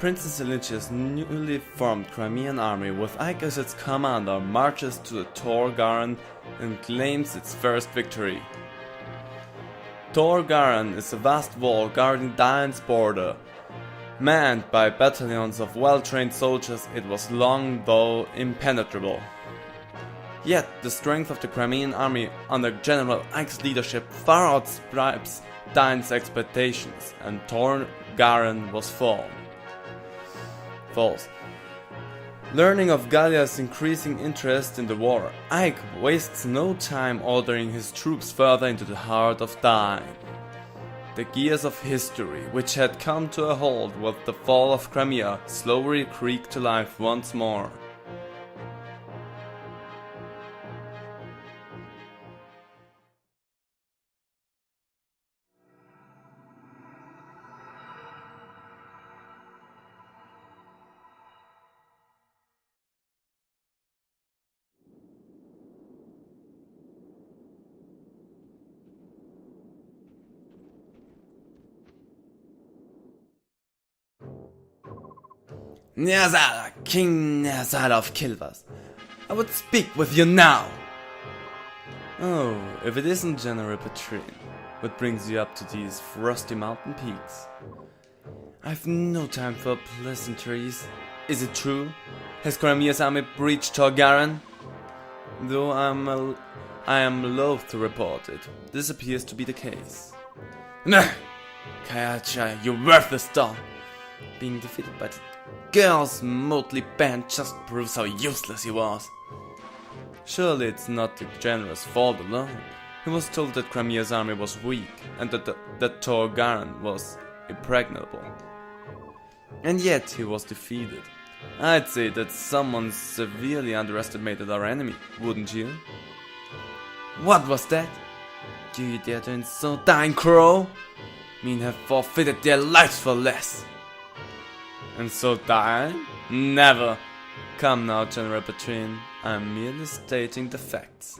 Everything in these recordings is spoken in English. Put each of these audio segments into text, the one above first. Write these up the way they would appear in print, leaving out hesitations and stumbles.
Princess Elicia's newly formed Crimean army with Ike as its commander marches to the Torgaran and claims its first victory. Torgaran is a vast wall guarding Dian's border. Manned by battalions of well-trained soldiers, it was long though impenetrable. Yet the strength of the Crimean army under General Ike's leadership far outstrips Dian's expectations, and Torgaran was false. Learning of Gallia's increasing interest in the war, Ike wastes no time ordering his troops further into the heart of Dian. The gears of history, which had come to a halt with the fall of Crimea, slowly creak to life once more. Nyazara, King Nyazara of Kilvas, I would speak with you now! Oh, if it isn't General Petrine, what brings you up to these frosty mountain peaks? I've no time for pleasantries. Is it true? Has Crimea's army breached Torgaran? Though I am loath to report it, this appears to be the case. Nah! Kayacha, you worthless dog! Being defeated by the girl's motley band just proves how useless he was. Surely it's not the general's fault alone. He was told that Crimea's army was weak and that Torgaran was impregnable. And yet he was defeated. I'd say that someone severely underestimated our enemy, wouldn't you? What was that? Do you dare to insult Dying Crow? Men have forfeited their lives for less. And so Dian? Never! Come now, General Petrine, I'm merely stating the facts.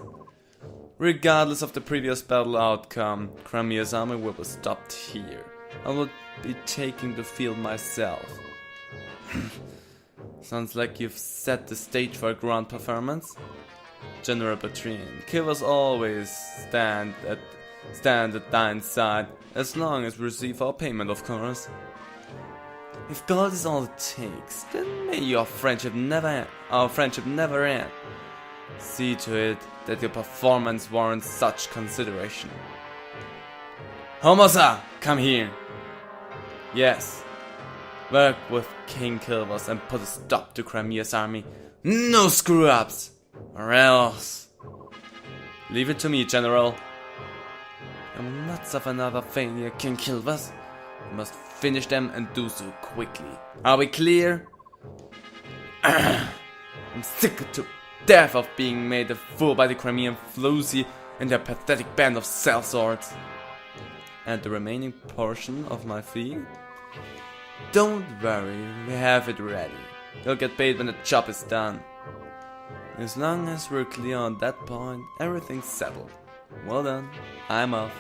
Regardless of the previous battle outcome, Crimea's army will be stopped here. I will be taking the field myself. Sounds like you've set the stage for a grand performance. General Petrine, Kilvas always stand at Dian's side, as long as we receive our payment, of course. If gold is all it takes, then may our friendship never end. See to it that your performance warrants such consideration. Homosa, come here! Yes. Work with King Kilvas and put a stop to Crimea's army. No screw-ups! Or else... Leave it to me, General. I will not suffer another failure, King Kilvas. We must finish them and do so quickly. Are we clear? I'm sick to death of being made a fool by the Crimean Floozy and their pathetic band of sellswords. And the remaining portion of my fee? Don't worry, we have it ready. You'll get paid when the job is done. As long as we're clear on that point, everything's settled. Well done, I'm off.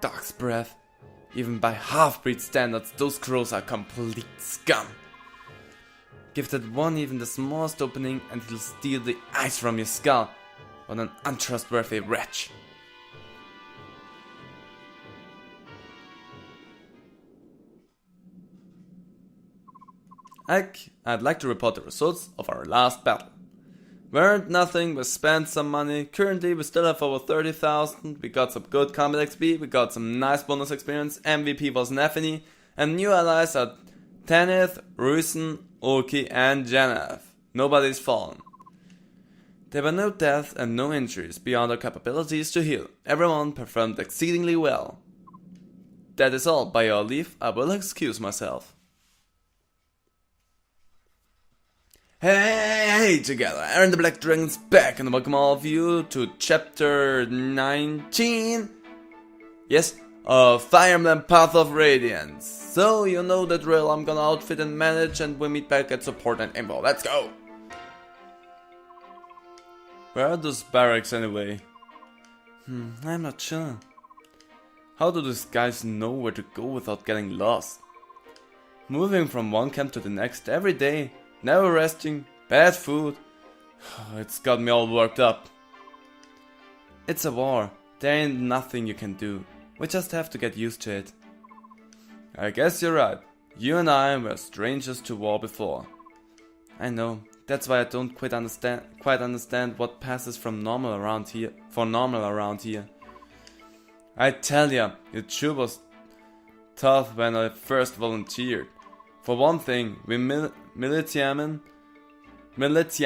Dog's breath. Even by half-breed standards, those crows are complete scum. Give that one even the smallest opening and he'll steal the ice from your skull. What an untrustworthy wretch. I'd like to report the results of our last battle. Weren't nothing, we spent some money. Currently we still have over 30,000, we got some good combat XP, we got some nice bonus experience, MVP was Nefini, and new allies are Tanith, Ruisen, Orki and Janev. Nobody's fallen. There were no deaths and no injuries beyond our capabilities to heal. Everyone performed exceedingly well. That is all, by your leave, I will excuse myself. Hey together, Aaron the Black Dragon's back and welcome all of you to chapter 19. Yes, of Fire Emblem Path of Radiance. So you know the drill, I'm gonna outfit and manage and we meet back at support and info. Let's go! Where are those barracks anyway? I'm not sure. How do these guys know where to go without getting lost? Moving from one camp to the next every day, never resting, bad food. It's got me all worked up. It's a war. There ain't nothing you can do. We just have to get used to it. I guess you're right. You and I were strangers to war before. I know. That's why I don't quite understand what passes from normal around here. I tell ya, it sure was tough when I first volunteered. For one thing, we militia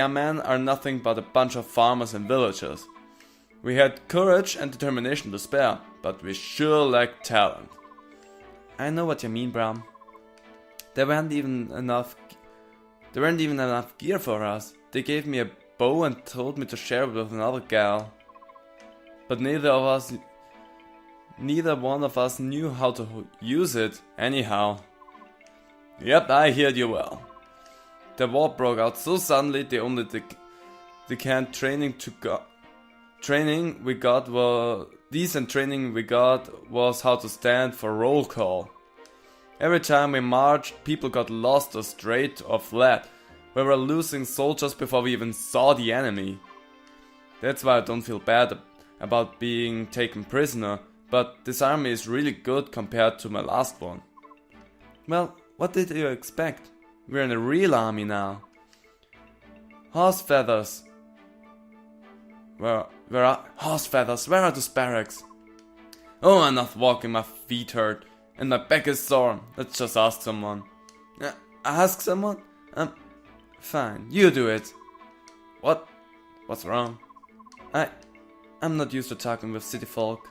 men are nothing but a bunch of farmers and villagers. We had courage and determination to spare, but we sure lacked talent. I know what you mean, Bram. There weren't even enough gear for us. They gave me a bow and told me to share it with another gal. But neither one of us knew how to use it anyhow. Yep, I heard you well. The war broke out so suddenly the only decent training we got was how to stand for roll call. Every time we marched, people got lost or strayed or fled. We were losing soldiers before we even saw the enemy. That's why I don't feel bad about being taken prisoner, but this army is really good compared to my last one. Well, what did you expect? We're in a real army now. Horse feathers. Where are those barracks? Oh, I'm not walking, my feet hurt. And my back is sore. Let's just ask someone. Ask someone? Fine, you do it. What's wrong? I'm not used to talking with city folk.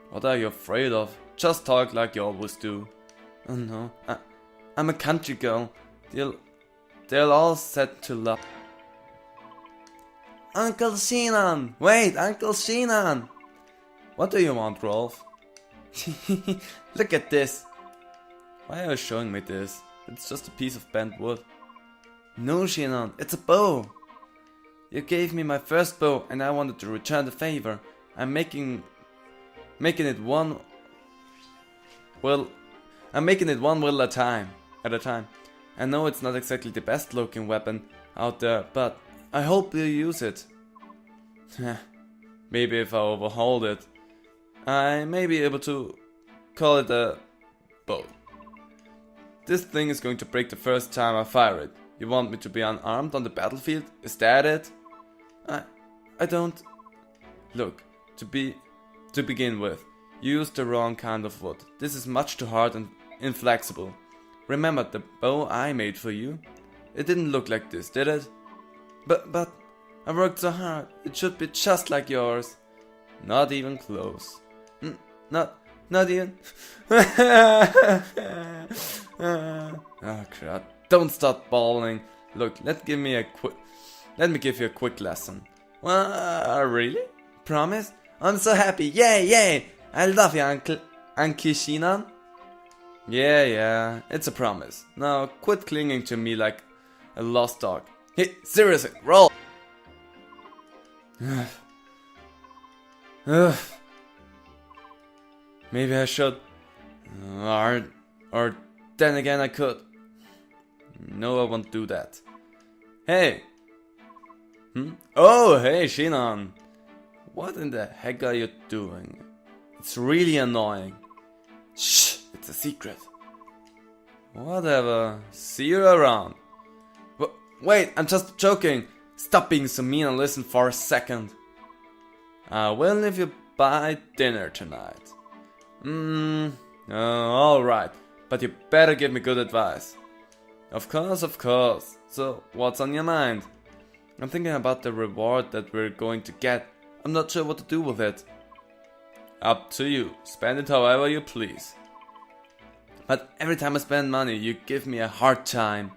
What are you afraid of? Just talk like you always do. Oh no, I'm a country girl. They'll all set to love. Uncle Sheenan! Wait, Uncle Sheenan! What do you want, Rolf? Look at this. Why are you showing me this? It's just a piece of bent wood. No, Sheenan, it's a bow. You gave me my first bow and I wanted to return the favor. I'm making it one will at a time. I know it's not exactly the best looking weapon out there, but I hope you use it. Maybe if I overhauled it, I may be able to call it a bow. This thing is going to break the first time I fire it. You want me to be unarmed on the battlefield? Is that it? I don't... Look, to begin with, you used the wrong kind of wood. This is much too hard and inflexible. Remember the bow I made for you? It didn't look like this, did it? But I worked so hard. It should be just like yours. Not even close. Not even. Oh crap! Don't start bawling. Look, let me give you a quick lesson. Really? Promise? I'm so happy. Yay! I love you, Uncle Sheenan. Yeah, it's a promise. Now quit clinging to me like a lost dog. Hey, seriously, roll. Maybe I should. Or then again I could. No, I won't do that. Hey! Oh, hey, Sheenan! What in the heck are you doing? It's really annoying. Shh! It's a secret. Whatever. See you around. Wait, I'm just joking. Stop being so mean and listen for a second. I will if you buy dinner tonight. Alright. But you better give me good advice. Of course. So, what's on your mind? I'm thinking about the reward that we're going to get. I'm not sure what to do with it. Up to you. Spend it however you please. But every time I spend money, you give me a hard time.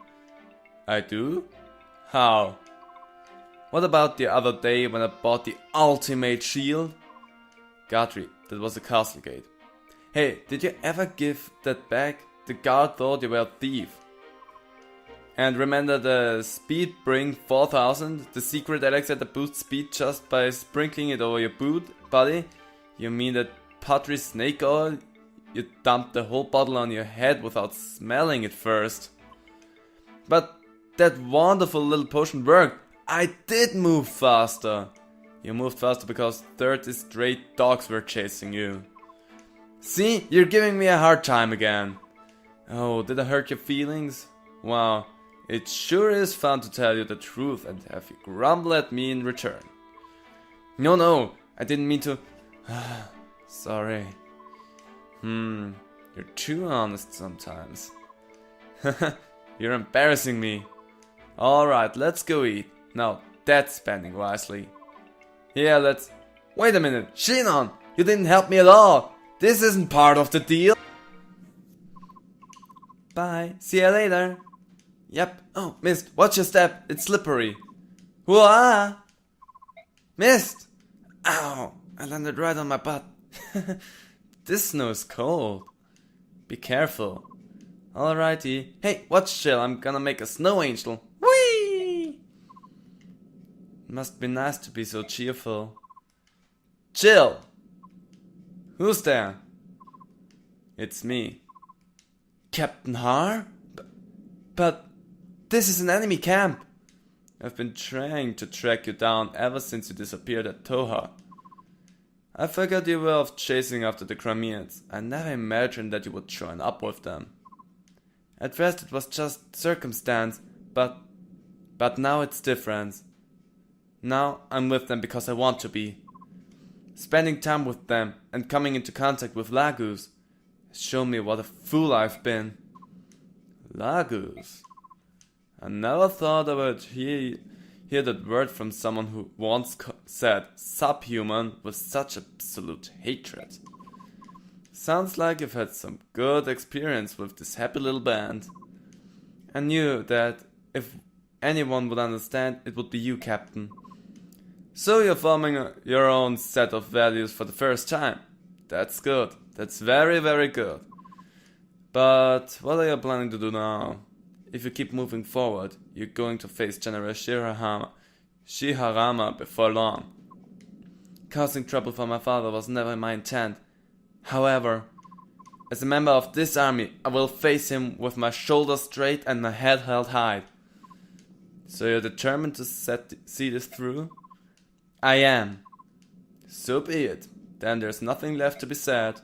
I do? How? What about the other day when I bought the ultimate shield? Guthrie, that was a castle gate. Hey, did you ever give that back? The guard thought you were a thief. And remember the speed bring 4000? The secret elixir that boosts speed just by sprinkling it over your body? You mean that pottery snake oil, you dumped the whole bottle on your head without smelling it first. But that wonderful little potion worked. I did move faster. You moved faster because 30 straight dogs were chasing you. See, you're giving me a hard time again. Oh, did I hurt your feelings? Wow, it sure is fun to tell you the truth and have you grumble at me in return. No, I didn't mean to... Sorry. You're too honest sometimes. You're embarrassing me. Alright, let's go eat. Now that's spending wisely. Yeah, let's... Wait a minute, Shinon! You didn't help me at all! This isn't part of the deal! Bye, see you later. Yep, oh, missed, watch your step, it's slippery. Whoa! Missed! Ow, I landed right on my butt. This snow is cold. Be careful. Alrighty. Hey, watch Jill, I'm gonna make a snow angel. Whee! Must be nice to be so cheerful. Jill! Who's there? It's me. Captain Har? But this is an enemy camp. I've been trying to track you down ever since you disappeared at Toha. I figured you were off chasing after the Crimeans. I never imagined that you would join up with them. At first it was just circumstance, but now it's different. Now I'm with them because I want to be. Spending time with them and coming into contact with Lagus has shown me what a fool I've been. Lagus. I never thought I would hear that word from someone who once said subhuman with such absolute hatred. Sounds like you've had some good experience with this happy little band. I knew that if anyone would understand, it would be you, Captain. So you're forming your own set of values for the first time. That's good. That's very, very good. But what are you planning to do now? If you keep moving forward, you're going to face General Shiharama before long. Causing trouble for my father was never my intent. However, as a member of this army, I will face him with my shoulders straight and my head held high. So you're determined to see this through? I am. So be it. Then there's nothing left to be said.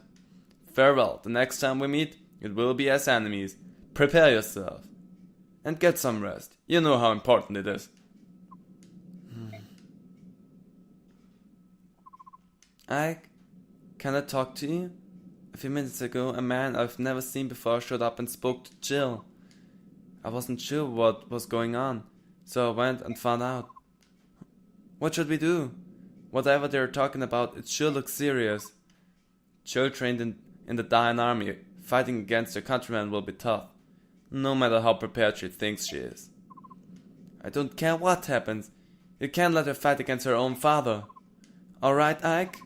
Farewell. The next time we meet, it will be as enemies. Prepare yourself. And get some rest. You know how important it is. Ike, can I talk to you? A few minutes ago, a man I've never seen before showed up and spoke to Jill. I wasn't sure what was going on, so I went and found out. What should we do? Whatever they're talking about, it sure looks serious. Jill trained in the Dayan army. Fighting against her countrymen will be tough, no matter how prepared she thinks she is. I don't care what happens. You can't let her fight against her own father. Alright, Ike?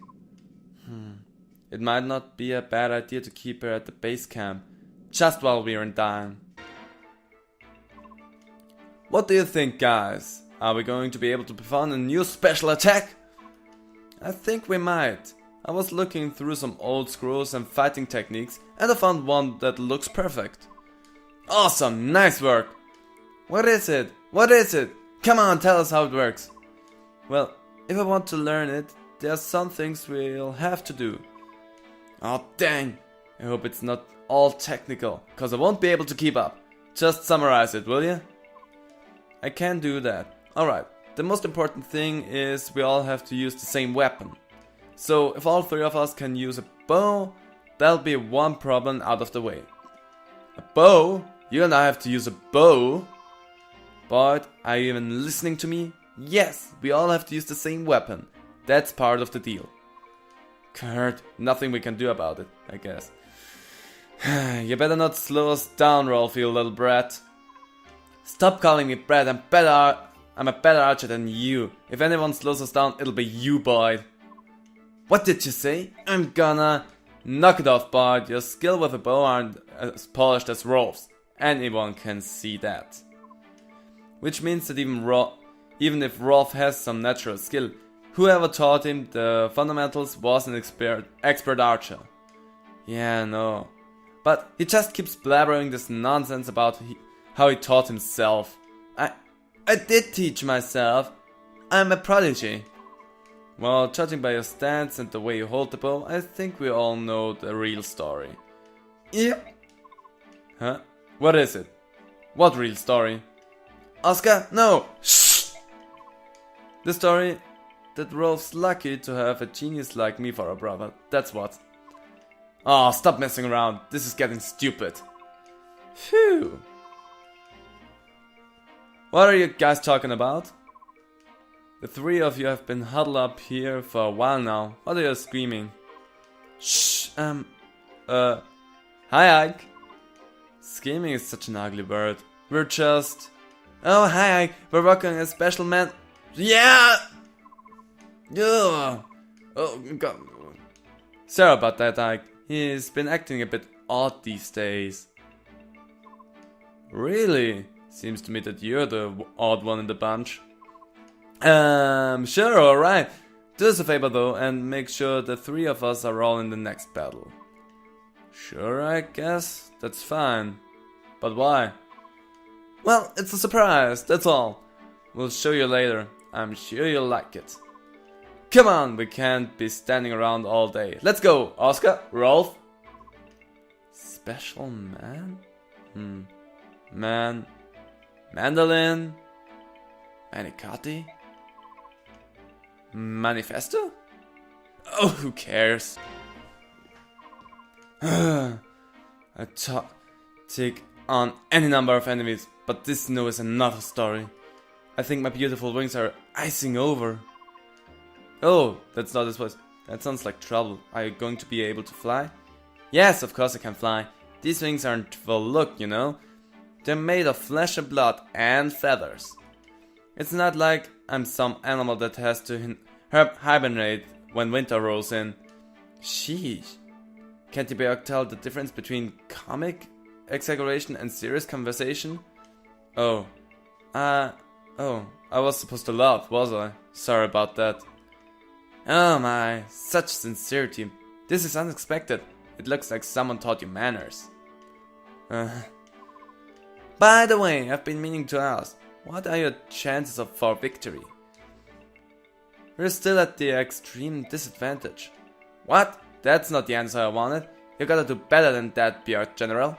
It might not be a bad idea to keep her at the base camp, just while we're in Dayan. What do you think, guys? Are we going to be able to perform a new special attack? I think we might. I was looking through some old scrolls and fighting techniques, and I found one that looks perfect. Awesome, nice work! What is it? What is it? Come on, tell us how it works. Well, if I want to learn it, there are some things we'll have to do. Oh dang! I hope it's not all technical, cause I won't be able to keep up. Just summarize it, will you? I can do that. Alright, the most important thing is we all have to use the same weapon. So if all three of us can use a bow, that'll be one problem out of the way. A bow? You and I have to use a bow? But are you even listening to me? Yes, we all have to use the same weapon. That's part of the deal. Kurt, nothing we can do about it, I guess. You better not slow us down, Rolf, you little brat. Stop calling me brat, I'm a better archer than you. If anyone slows us down, it'll be you, Boyd. What did you say? I'm gonna... Knock it off, Bard. Your skill with a bow aren't as polished as Rolf's. Anyone can see that. Which means that even if Rolf has some natural skill, Whoever taught him the fundamentals was an expert archer. Yeah, no. But he just keeps blabbering this nonsense about how he taught himself. I did teach myself. I'm a prodigy. Well, judging by your stance and the way you hold the bow, I think we all know the real story. Yep. Huh? What is it? What real story? Oscar, no! Shh! The story that Rolf's lucky to have a genius like me for a brother, that's what. Oh, stop messing around, this is getting stupid. Phew. What are you guys talking about? The three of you have been huddled up here for a while now. What are you screaming? Shh, hi Ike. Screaming is such an ugly word. We're just... Oh, hi Ike, we're working on a special man... Yeah! Ugh. Oh, God. Sorry about that, Ike. He's been acting a bit odd these days. Really? Seems to me that you're the odd one in the bunch. Sure, alright. Do us a favor though, and make sure the three of us are all in the next battle. Sure, I guess. That's fine. But why? Well, it's a surprise, that's all. We'll show you later. I'm sure you'll like it. Come on, we can't be standing around all day. Let's go, Oscar, Rolf. Special man? Man. Mandolin? Manicati? Manifesto? Oh, who cares? I take on any number of enemies, but this snow is another story. I think my beautiful wings are icing over. Oh, that's not his voice. That sounds like trouble. Are you going to be able to fly? Yes, of course I can fly. These wings aren't for look, you know. They're made of flesh and blood and feathers. It's not like I'm some animal that has to hibernate when winter rolls in. Sheesh. Can't you better tell the difference between comic exaggeration and serious conversation? Oh, I was supposed to laugh, was I? Sorry about that. Oh my, such sincerity. This is unexpected. It looks like someone taught you manners. By the way, I've been meaning to ask, what are your chances for victory? We're still at the extreme disadvantage. What? That's not the answer I wanted. You gotta do better than that, PR General.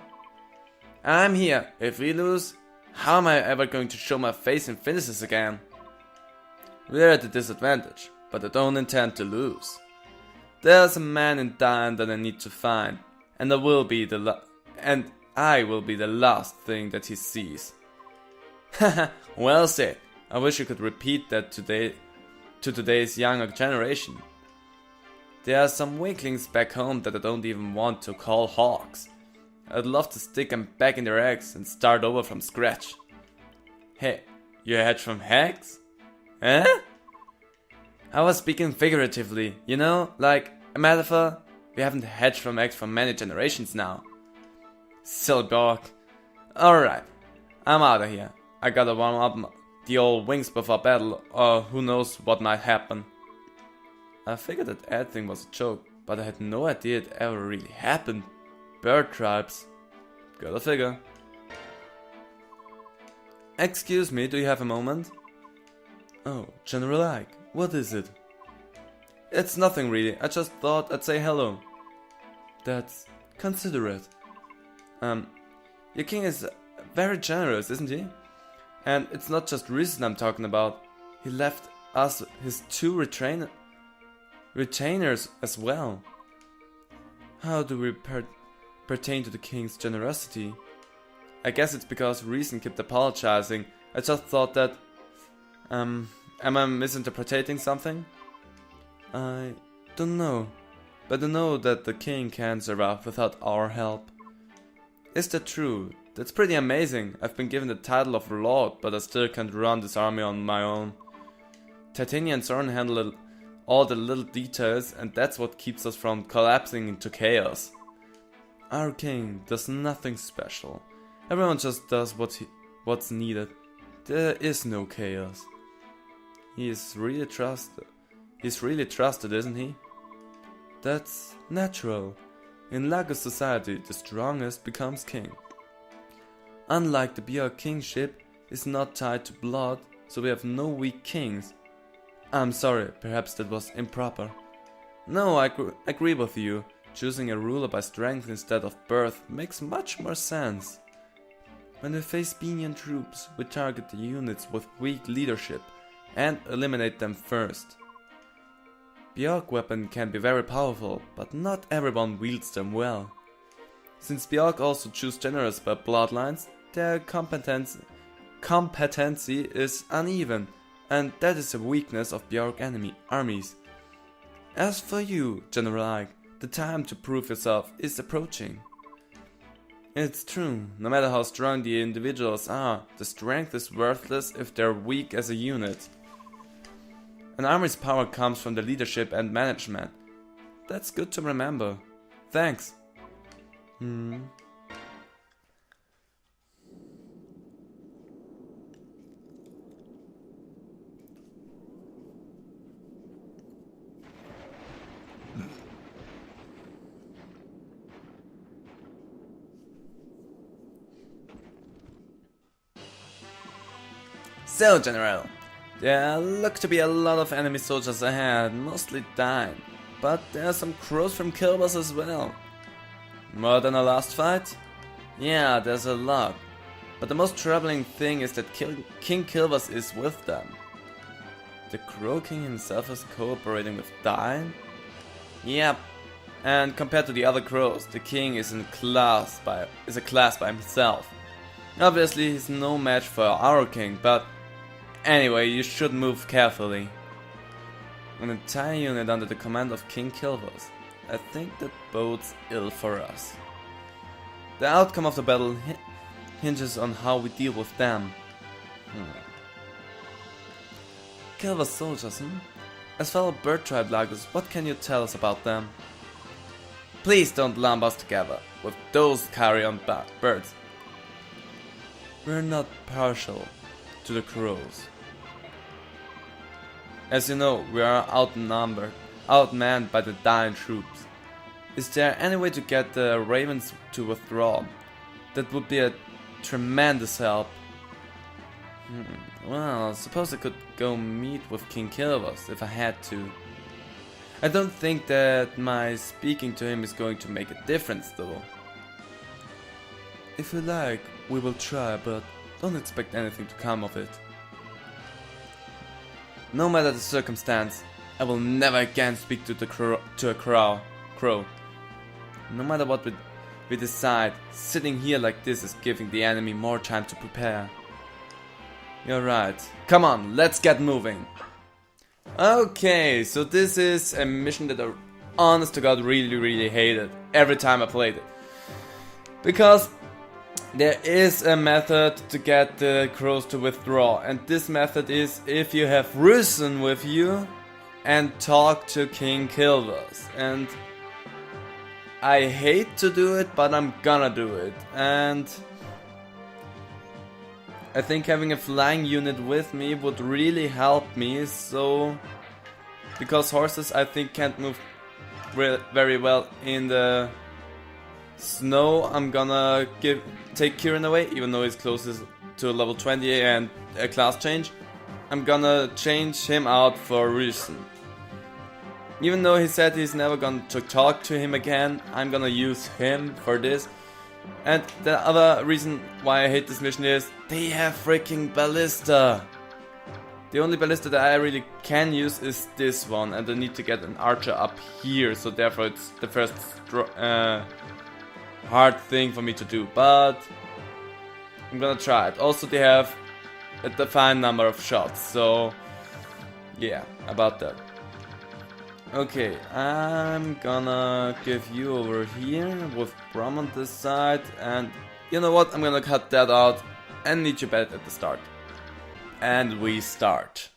I'm here. If we lose, how am I ever going to show my face in finishes again? We're at a disadvantage, but I don't intend to lose. There's a man in Dian that I need to find, and I will be the last thing that he sees. Haha, well said. I wish you could repeat that to today's younger generation. There are some weaklings back home that I don't even want to call hawks. I'd love to stick them back in their eggs and start over from scratch. Hey, you hatched from eggs? Eh? I was speaking figuratively, you know, like a metaphor. We haven't hatched from eggs for many generations now. Silly dog. Alright, I'm out of here. I gotta warm up the old wings before battle, or who knows what might happen. I figured that thing was a joke, but I had no idea it ever really happened. Bird tribes. Gotta figure. Excuse me, do you have a moment? Oh, General Ike, what is it? It's nothing really, I just thought I'd say hello. That's considerate. Your king is very generous, isn't he? And it's not just reason I'm talking about. He left us his two retainers as well. How do we pertain to the king's generosity? I guess it's because reason kept apologizing. I just thought that... am I misinterpreting something? I don't know. But I know that the king can't survive without our help. Is that true? That's pretty amazing. I've been given the title of Lord, but I still can't run this army on my own. Titania and Soren handle all the little details, and that's what keeps us from collapsing into chaos. Our king does nothing special. Everyone just does what's needed. There is no chaos. He is really trusted. He's really trusted, isn't he? That's natural. In Lagos society, the strongest becomes king. Unlike the Björk kingship is not tied to blood, so we have no weak kings. I'm sorry, perhaps that was improper. No, I agree with you. Choosing a ruler by strength instead of birth makes much more sense. When we face Benian troops, we target the units with weak leadership and eliminate them first. Björk weapons can be very powerful, but not everyone wields them well. Since Björk also choose generals by bloodlines, their competency is uneven, and that is a weakness of Björk enemy armies. As for you, General Ike, the time to prove yourself is approaching. It's true, no matter how strong the individuals are, the strength is worthless if they're weak as a unit. An army's power comes from the leadership and management. That's good to remember. Thanks. So, General, there look to be a lot of enemy soldiers ahead, mostly dying, but there are some crows from Kilvas as well. More than our last fight? Yeah, there's a lot, but the most troubling thing is that King Kilvas is with them. The Crow King himself is cooperating with dying? Yep, and compared to the other crows, the king is a class by himself. Obviously, he's no match for our king, but anyway, you should move carefully. An entire unit under the command of King Kilvas. I think that bodes ill for us. The outcome of the battle hinges on how we deal with them. Kilvas soldiers, As fellow bird tribe Lagos, what can you tell us about them? Please don't lump us together with those carrion birds. We're not partial to the crows. As you know, we are outmanned by the dying troops. Is there any way to get the ravens to withdraw? That would be a tremendous help. Well, suppose I could go meet with King Kilvas if I had to. I don't think that my speaking to him is going to make a difference though. If you like, we will try, but don't expect anything to come of it. No matter the circumstance, I will never again speak to a crow. No matter what we decide, sitting here like this is giving the enemy more time to prepare. You're right. Come on, let's get moving. Okay, so this is a mission that I honest to God really hated every time I played it. Because there is a method to get the crows to withdraw, and this method is if you have Risen with you and talk to King Kilvas. And I hate to do it, but I'm gonna do it. And I think having a flying unit with me would really help me, so because horses I think can't move very well in the snow, I'm gonna take Kieran away, even though he's closest to level 20 and a class change. I'm gonna change him out for Risen. Even though he said he's never going to talk to him again, I'm gonna use him for this. And the other reason why I hate this mission is they have freaking ballista. The only ballista that I really can use is this one, and I need to get an archer up here, so therefore it's the first hard thing for me to do, but I'm gonna try it. Also, they have a defined number of shots, so yeah, about that. Okay, I'm gonna give you over here with Brom on this side, and you know what, I'm gonna cut that out and need you back at the start. And we start.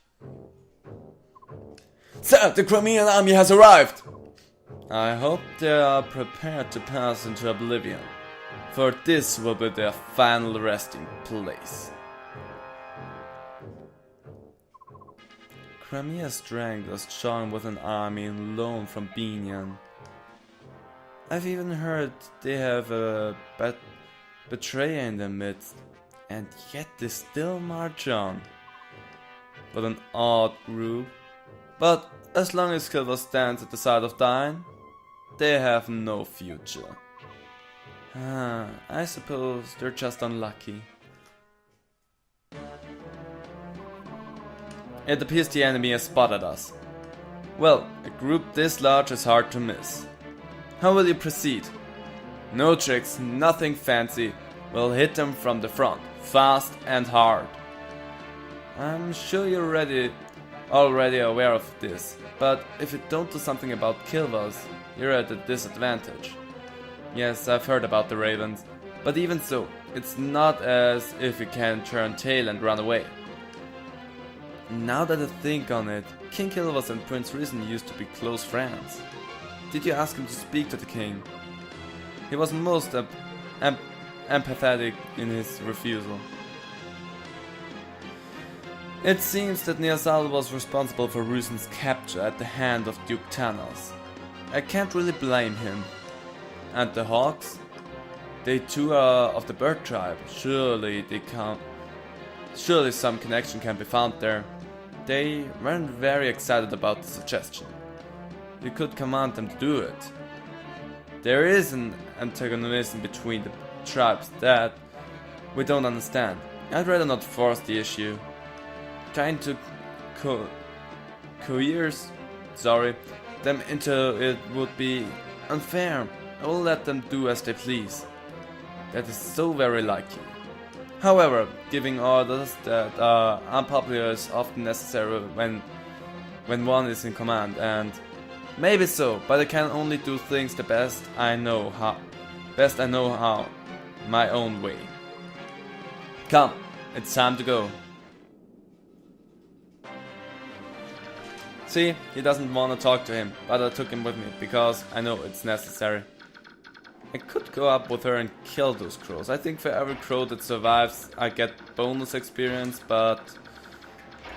Sir, the Crimean army has arrived! I hope they are prepared to pass into oblivion, for this will be their final resting place. Crimea's strength was joined with an army loaned from Binion. I've even heard they have a betrayer in their midst, and yet they still march on. What an odd group. But as long as Kilvas stands at the side of Dyne, they have no future. I suppose they're just unlucky. It appears the enemy has spotted us. Well, a group this large is hard to miss. How will you proceed? No tricks, nothing fancy. We'll hit them from the front, fast and hard. I'm sure you're already aware of this, but if you don't do something about Kilvas, you're at a disadvantage. Yes, I've heard about the Ravens, but even so, it's not as if you can turn tail and run away. Now that I think on it, King Kilvas and Prince Risen used to be close friends. Did you ask him to speak to the king? He was most empathetic in his refusal. It seems that Niasal was responsible for Risen's capture at the hand of Duke Tanos. I can't really blame him. And the Hawks? They too are of the bird tribe. Surely some connection can be found there. They weren't very excited about the suggestion. You could command them to do it. There is an antagonism between the tribes that we don't understand. I'd rather not force the issue. Trying to coerce them into it would be unfair. I will let them do as they please. That is so very like you. However, giving orders that are unpopular is often necessary when one is in command, and maybe so, but I can only do things the best I know how, my own way. Come, it's time to go. See, he doesn't want to talk to him, but I took him with me, because I know it's necessary. I could go up with her and kill those crows. I think for every crow that survives, I get bonus experience, but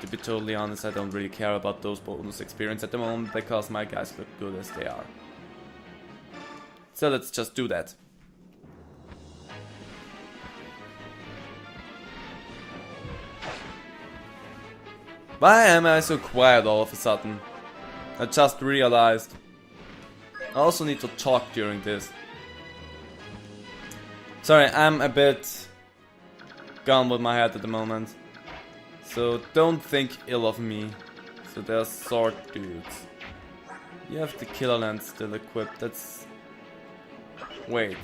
to be totally honest, I don't really care about those bonus experience at the moment, because my guys look good as they are. So let's just do that. Why am I so quiet all of a sudden? I just realized. I also need to talk during this. Sorry, I'm a bit gone with my head at the moment. So don't think ill of me. So there's sword dudes. You have the killer lance still equipped. That's... Wait.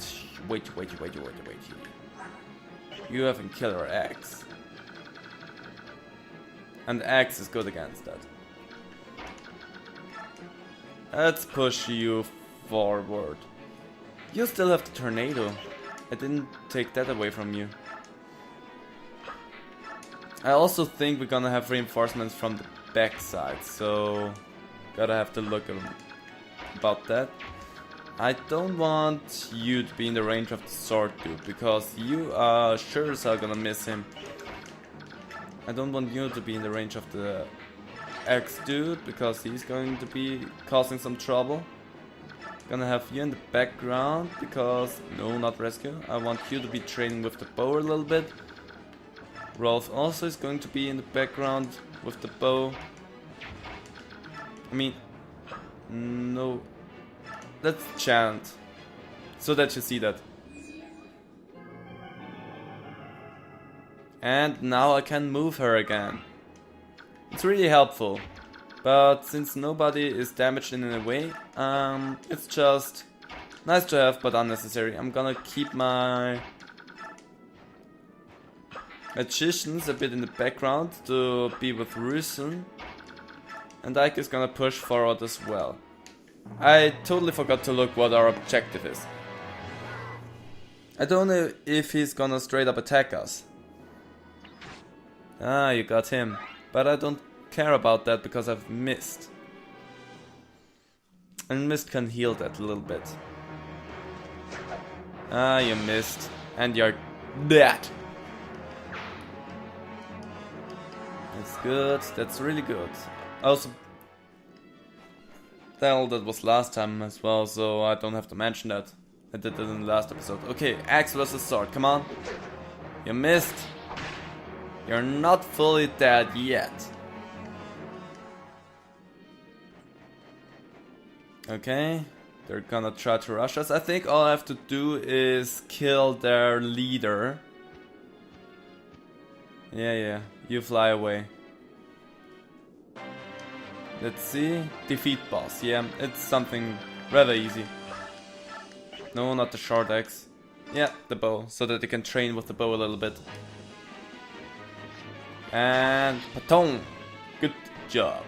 You have a killer axe. And the axe is good against that. Let's push you forward. You still have the tornado. I didn't take that away from you. I also think we're gonna have reinforcements from the backside, so gotta have to look about that. I don't want you to be in the range of the sword dude, because you are sure as hell gonna miss him. I don't want you to be in the range of the axe dude, because he's going to be causing some trouble. Gonna have you in the background, because no, not rescue. I want you to be training with the bow a little bit. Rolf also is going to be in the background with the bow. I mean, no. Let's chant so that you see that. And now I can move her again. It's really helpful. But since nobody is damaged in any way, it's just nice to have, but unnecessary. I'm gonna keep my magicians a bit in the background to be with Risen. And Ike is gonna push forward as well. I totally forgot to look what our objective is. I don't know if he's gonna straight up attack us. Ah, you got him. But I don't care about that because I've missed. And mist can heal that a little bit. Ah, you missed. And you're dead. That's good. That's really good. Also, that was last time as well, so I don't have to mention that. I did it in the last episode. Okay, axe versus sword, come on. You missed. You're not fully dead yet. Okay, they're gonna try to rush us. I think all I have to do is kill their leader. Yeah, you fly away. Let's see. Defeat boss. Yeah, it's something rather easy. No, not the short axe. Yeah, the bow, so that they can train with the bow a little bit. And patong. Good job.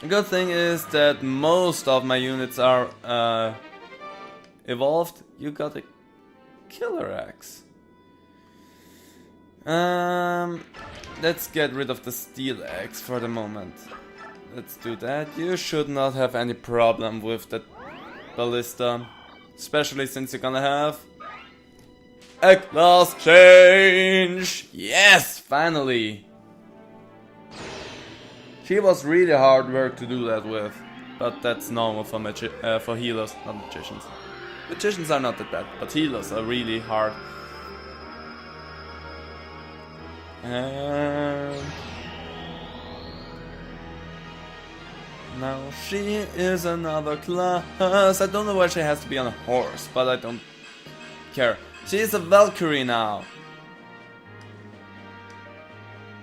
The good thing is that most of my units are evolved. You got a killer axe. Let's get rid of the steel axe for the moment. Let's do that. You should not have any problem with that ballista, especially since you're gonna have a class change. Yes, finally. She was really hard work to do that with, but that's normal for healers, not magicians. Magicians are not that bad, but healers are really hard. And now she is another class. I don't know why she has to be on a horse, but I don't care. She is a Valkyrie now.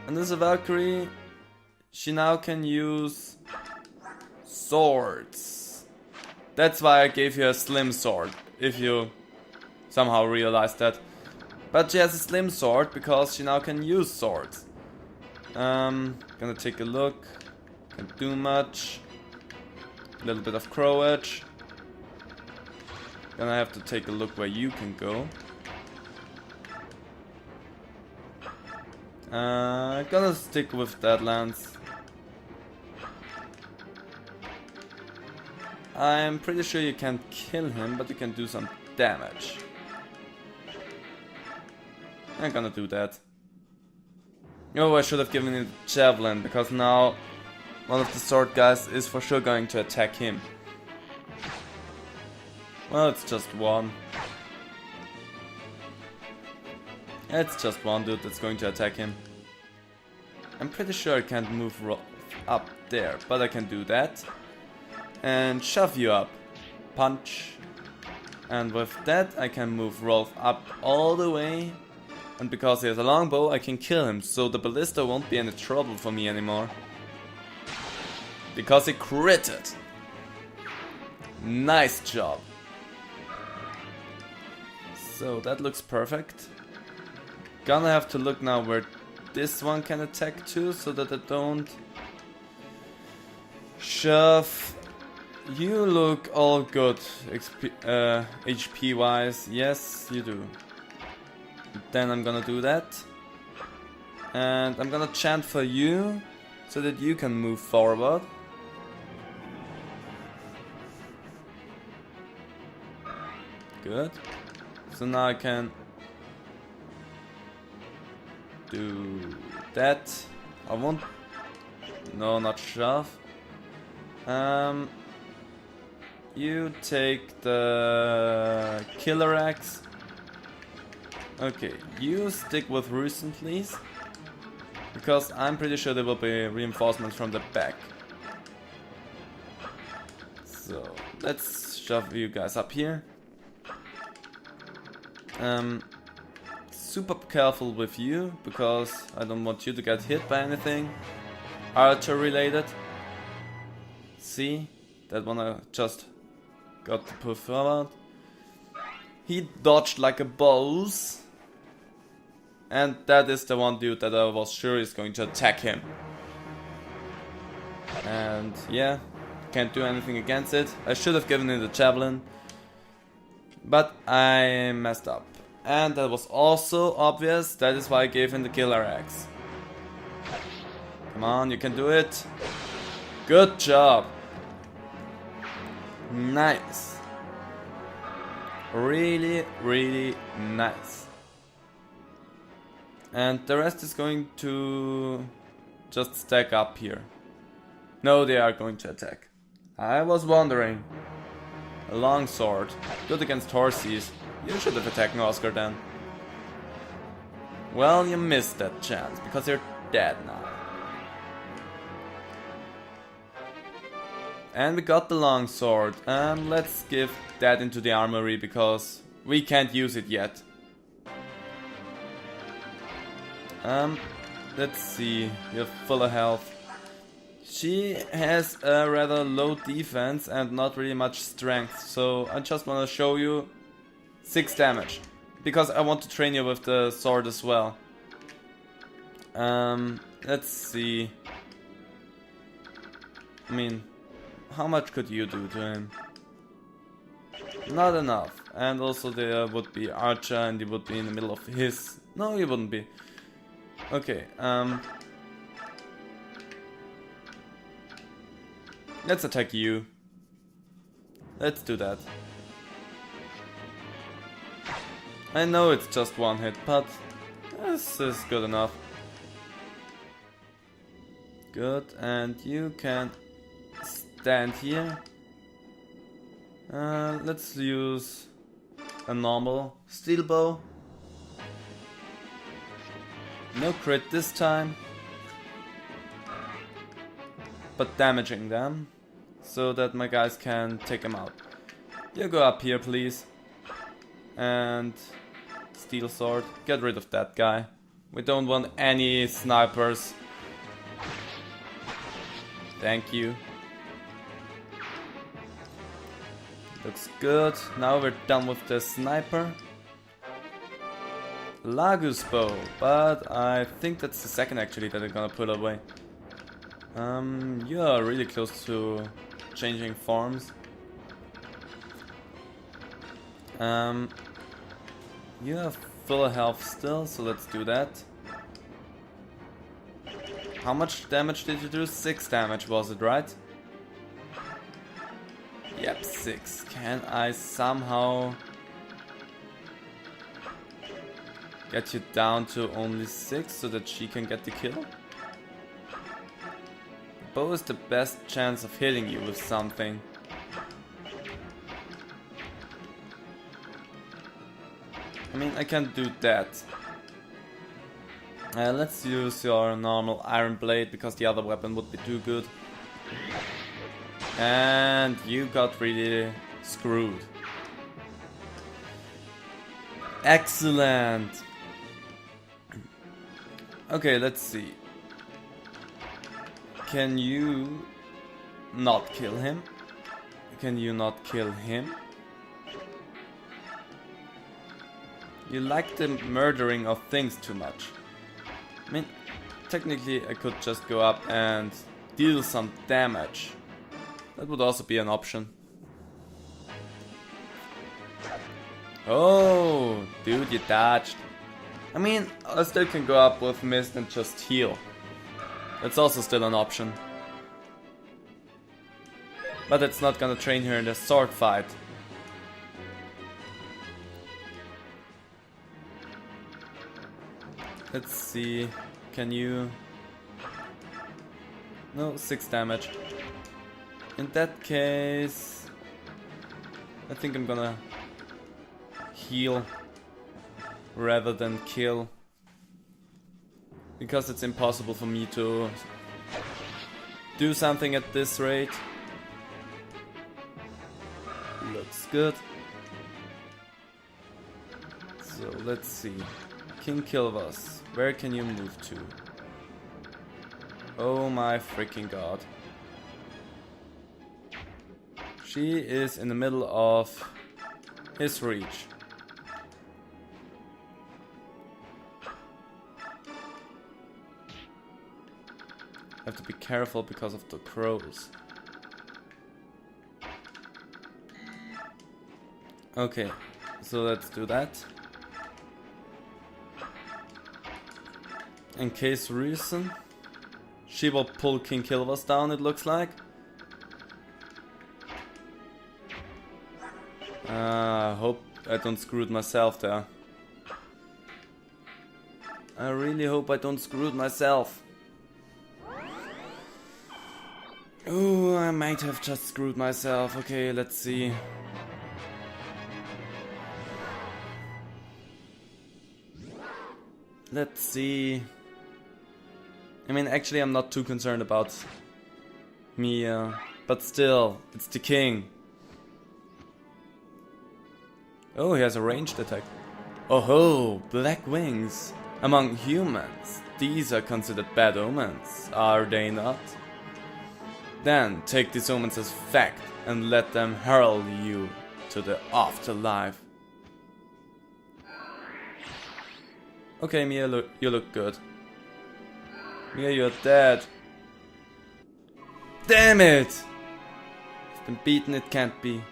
And as a Valkyrie, she now can use swords. That's why I gave you a slim sword, if you somehow realized that. But she has a slim sword because she now can use swords. Gonna take a look. Can't do much. A little bit of crow edge. Gonna have to take a look where you can go. Gonna stick with Deadlands. I'm pretty sure you can't kill him, but you can do some damage. I'm gonna do that. Oh, I should have given it javelin, because now one of the sword guys is for sure going to attack him. Well, it's just one. It's just one dude that's going to attack him. I'm pretty sure I can't move up there, but I can do that. And shove you up. Punch. And with that I can move Rolf up all the way. And because he has a longbow, I can kill him, so the ballista won't be any trouble for me anymore. Because he critted. Nice job. So that looks perfect. Gonna have to look now where this one can attack too, so that I don't shove. You look all good HP wise. Yes, you do. Then I'm gonna do that. And I'm gonna chant for you, so that you can move forward. Good. So now I can do that. I won't. No, not shove. You take the killer axe. Okay, you stick with Roosten, please. Because I'm pretty sure there will be reinforcements from the back. So, let's shove you guys up here. Super careful with you, because I don't want you to get hit by anything archer related. See? That one I just got to push forward. He dodged like a boss. And that is the one dude that I was sure is going to attack him. And yeah, can't do anything against it. I should have given it a javelin, but I messed up. And that was also obvious. That is why I gave him the killer axe. Come on, you can do it. Good job. Nice. Really, really nice. And the rest is going to just stack up here. No, they are going to attack. I was wondering. A longsword. Good against horses. You should have attacked Oscar then. Well, you missed that chance, because you're dead now. And we got the longsword. Let's give that into the armory, because we can't use it yet. Let's see. You're full of health. She has a rather low defense and not really much strength, so I just want to show you 6 damage. Because I want to train you with the sword as well. Let's see. I mean, how much could you do to him? Not enough. And also there would be Archer and he would be in the middle of his... No, he wouldn't be. Okay, let's attack you. Let's do that. I know it's just one hit, but this is good enough. Good, and you can stand here. Let's use a normal steel bow. No crit this time. But damaging them, so that my guys can take them out. You go up here, please. And steel sword. Get rid of that guy. We don't want any snipers. Thank you. Looks good. Now we're done with the sniper. Lagus bow, but I think that's the second actually that I'm gonna put away. You are really close to changing forms. You have full health still, so let's do that. How much damage did you do? 6 damage was it, right? Yep, 6. Can I somehow get you down to only 6 so that she can get the kill? Bow is the best chance of hitting you with something. I mean, I can't do that. Let's use your normal iron blade because the other weapon would be too good. And you got really screwed. Excellent! Okay, let's see. Can you not kill him? Can you not kill him? You like the murdering of things too much. I mean, technically I could just go up and deal some damage. That would also be an option. Oh, dude, you dodged. I mean, I still can go up with mist and just heal. That's also still an option. But it's not gonna train her in a sword fight. Let's see. Can you... No, 6 damage. In that case... I think I'm gonna heal rather than kill. Because it's impossible for me to do something at this rate. Looks good. So let's see. King Kilvas, where can you move to? Oh my freaking god. She is in the middle of his reach. Have to be careful because of the crows. Okay, so let's do that. In case reason, she will pull King Kilvas down, it looks like. Hope I don't screw it myself there. I really hope I don't screw it myself. Oh, I might have just screwed myself. Okay, let's see. Let's see. I mean, actually, I'm not too concerned about Mia, but still, it's the king. Oh, he has a ranged attack. Oh ho, black wings. Among humans, these are considered bad omens, are they not? Then take these omens as fact and let them hurl you to the afterlife. Okay, Mia, you look good. Mia, you're dead. Damn it! I've been beaten, it can't be.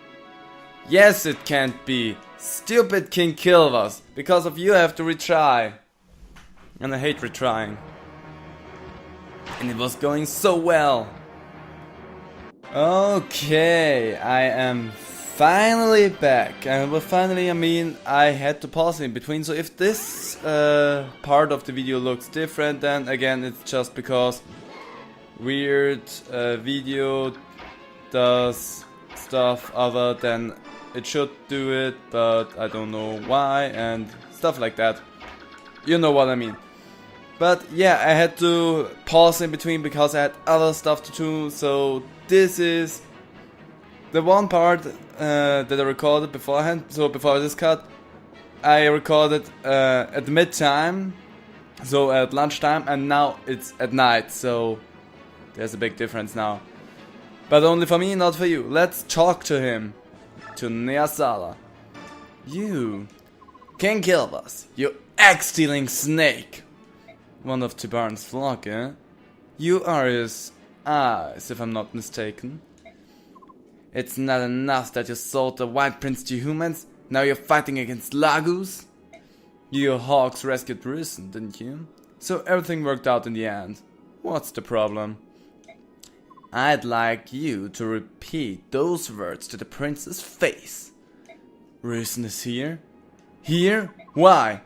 Yes, it can't be. Stupid King Kilvas. Because of you I have to retry. And I hate retrying. And it was going so well. Okay, I am finally back. And with finally I mean I had to pause in between. So if this part of the video looks different, then again it's just because weird video does stuff other than it should do it, but I don't know why and stuff like that. You know what I mean. But yeah, I had to pause in between because I had other stuff to do. So this is the one part that I recorded beforehand. So before this cut, I recorded at mid-time, so at lunchtime, and now it's at night. So there's a big difference now. But only for me, not for you. Let's talk to him. To Nyasala. You, King Kilvas, you egg-stealing snake. One of Tibarn's flock, eh? You are his eyes, if I'm not mistaken. It's not enough that you sold the White Prince to humans, now you're fighting against Lagus? You hawks rescued Risen, didn't you? So everything worked out in the end. What's the problem? I'd like you to repeat those words to the prince's face. Risen is here? Here? Why?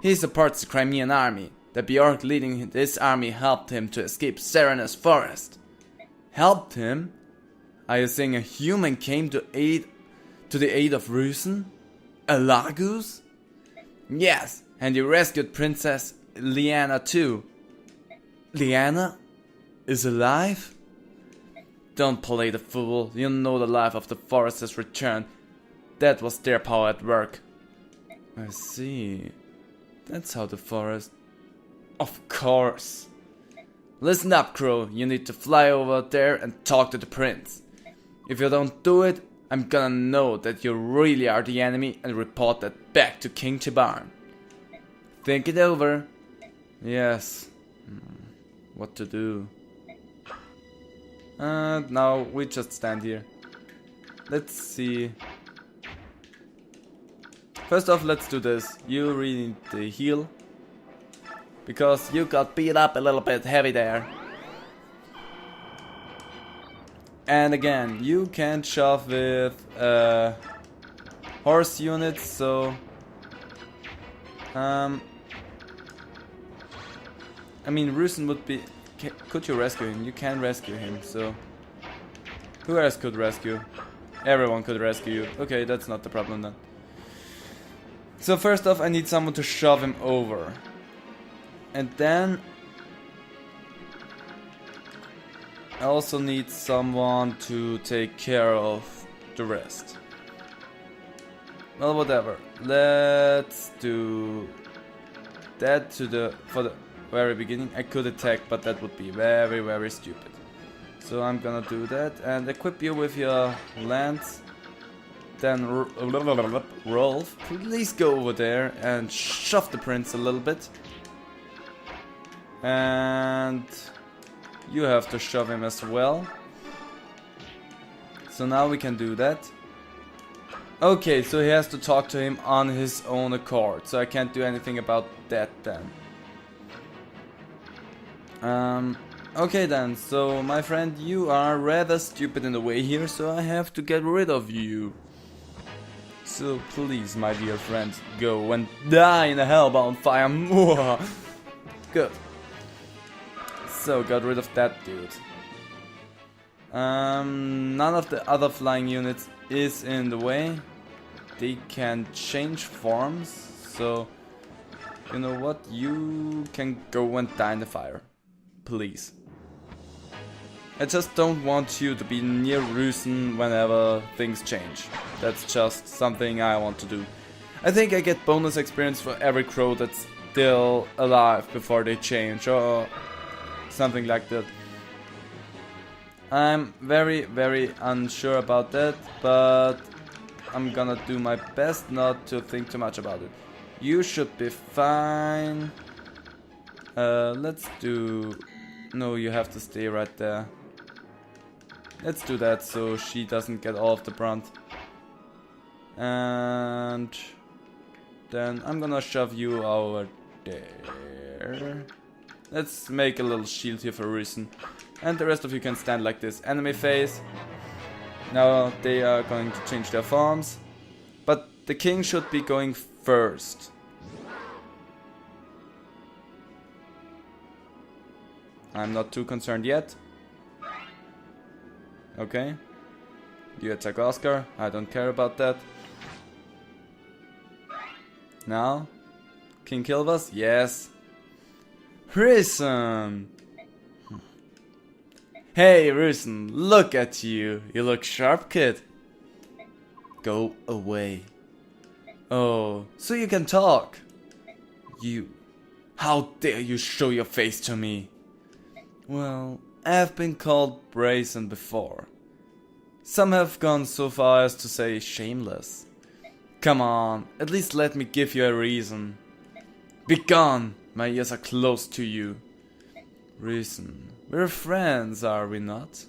He's a part of the Crimean army. The Bjork leading this army helped him to escape Serenus Forest. Helped him? Are you saying a human came to the aid of Risen? A Lagus? Yes, and he rescued Princess Liana too. Liana? Is alive? Don't play the fool, you know the life of the forest has returned. That was their power at work. I see. That's how the forest... Of course. Listen up, Crow, you need to fly over there and talk to the prince. If you don't do it, I'm gonna know that you really are the enemy and report that back to King Tibarn. Think it over. Yes. What to do? Now we just stand here. Let's see. First off, let's do this. You really need the heal. Because you got beat up a little bit heavy there. And again, you can't shove with horse units, so... I mean, Rusen would be... Could you rescue him? You can rescue him, so... Who else could rescue? Everyone could rescue you. Okay, that's not the problem then. So first off, I need someone to shove him over. And then... I also need someone to take care of the rest. Well, whatever. Let's do... that to the... for the very beginning. I could attack, but that would be very, very stupid. So I'm gonna do that and equip you with your lance. Then Rolf, please go over there and shove the prince a little bit. And you have to shove him as well. So now we can do that. Okay, so he has to talk to him on his own accord. So I can't do anything about that then. Okay then, so my friend, you are rather stupid in the way here, so I have to get rid of you. So please, my dear friend, go and die in a hellbound fire. Good. So, got rid of that dude. None of the other flying units is in the way. They can change forms, so you know what? You can go and die in the fire. Please. I just don't want you to be near Rüsen whenever things change. That's just something I want to do. I think I get bonus experience for every crow that's still alive before they change, or something like that. I'm very unsure about that, but I'm gonna do my best not to think too much about it. You should be fine. Let's do... No, you have to stay right there. Let's do that so she doesn't get all of the brunt. And then I'm gonna shove you over there. Let's make a little shield here for Rüsen. And the rest of you can stand like this. Enemy phase. Now they are going to change their forms. But the king should be going first. I'm not too concerned yet. Okay. You attack Oscar. I don't care about that. Now. King Kilvas? Yes. Rüsen! Hey Rüsen, look at you. You look sharp, kid. Go away. Oh, so you can talk. You. How dare you show your face to me? Well, I've been called brazen before. Some have gone so far as to say shameless. Come on, at least let me give you a reason. Be gone, my ears are close to you. Rüsen, we're friends, are we not?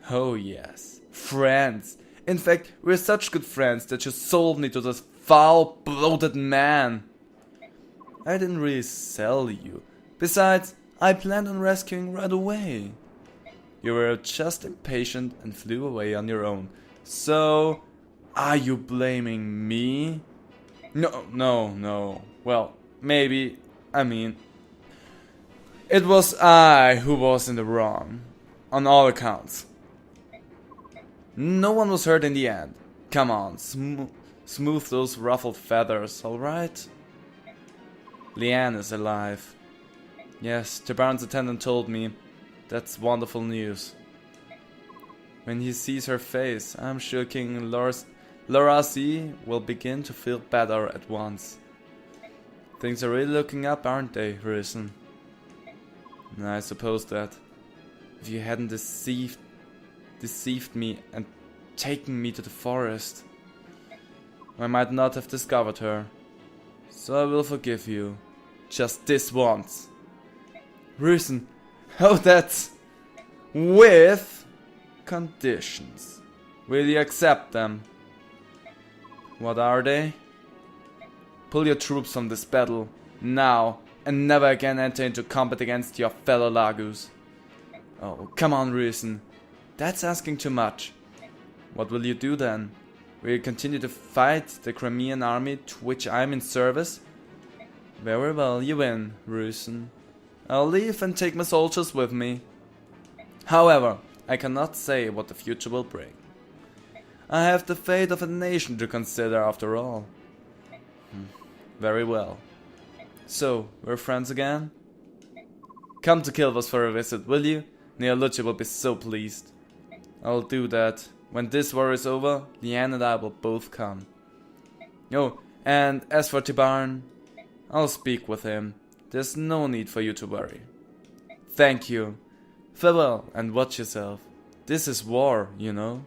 Oh yes, friends. In fact, we're such good friends that you sold me to this foul, bloated man. I didn't really sell you. Besides, I planned on rescuing right away. You were just impatient and flew away on your own. So, are you blaming me? No. Well, maybe. I mean, it was I who was in the wrong. On all accounts. No one was hurt in the end. Come on, smooth those ruffled feathers, alright? Leanne is alive. Yes, the Baron's attendant told me. That's wonderful news. When he sees her face, I'm sure King Lorazi will begin to feel better at once. Things are really looking up, aren't they, Rüsen? I suppose that. If you hadn't deceived me and taken me to the forest, I might not have discovered her. So I will forgive you. Just this once. Rüsen, oh that's... with... conditions. Will you accept them? What are they? Pull your troops from this battle, now, and never again enter into combat against your fellow Lagus. Oh, come on, Rüsen. That's asking too much. What will you do then? Will you continue to fight the Crimean army to which I am in service? Very well, you win, Rüsen. I'll leave and take my soldiers with me. However, I cannot say what the future will bring. I have the fate of a nation to consider after all. Very well. So, we're friends again? Come to Kilvas for a visit, will you? Neolucci will be so pleased. I'll do that. When this war is over, Leanne and I will both come. Oh, and as for Tibarn, I'll speak with him. There's no need for you to worry. Thank you. Farewell and watch yourself. This is war, you know.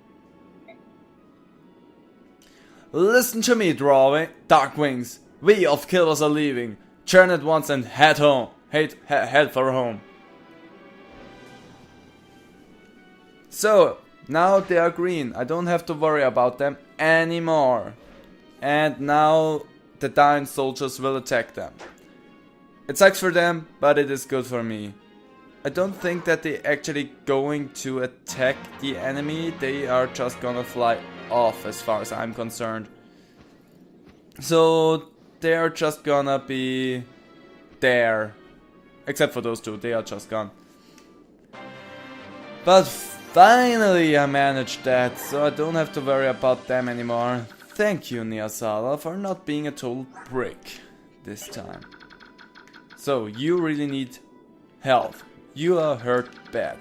Listen to me, Darkwings. We of Kilvas are leaving. Turn at once and head home. Head for home. So, now they are green. I don't have to worry about them anymore. And now the dying soldiers will attack them. It sucks for them, but it is good for me. I don't think that they're actually going to attack the enemy. They are just gonna fly off as far as I'm concerned. So they are just gonna be there. Except for those two, they are just gone. But Finally I managed that, so I don't have to worry about them anymore. Thank you, Nyasala, for not being a total prick this time. So, you really need health. You are hurt bad.